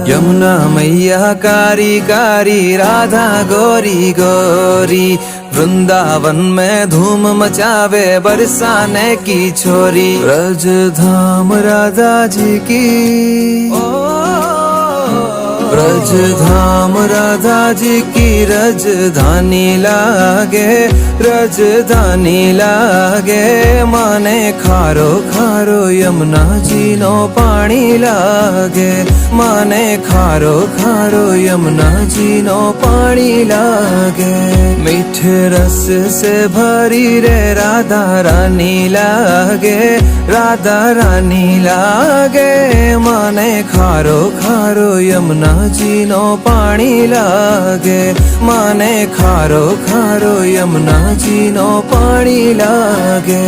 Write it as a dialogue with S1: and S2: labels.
S1: यमुना मैया कारी कारी, राधा गोरी गोरी, वृंदावन में धूम मचावे बरसाने की छोरी। ब्रज धाम राधा जी की, ब्रज धाम राधा जी की रजधानी लागे, रजधानी लागे। माने खारो खारो यमुना जी नो पानी लागे, माने खारो खारो यमुना जी नो पानी लागे। मीठे रस से भरी रे राधा रानी लागे, राधा रानी लागे। माने खारो खारो यमुना जी नो पानी लागे, माने खारो खारो यमुना जी नो पानी लागे।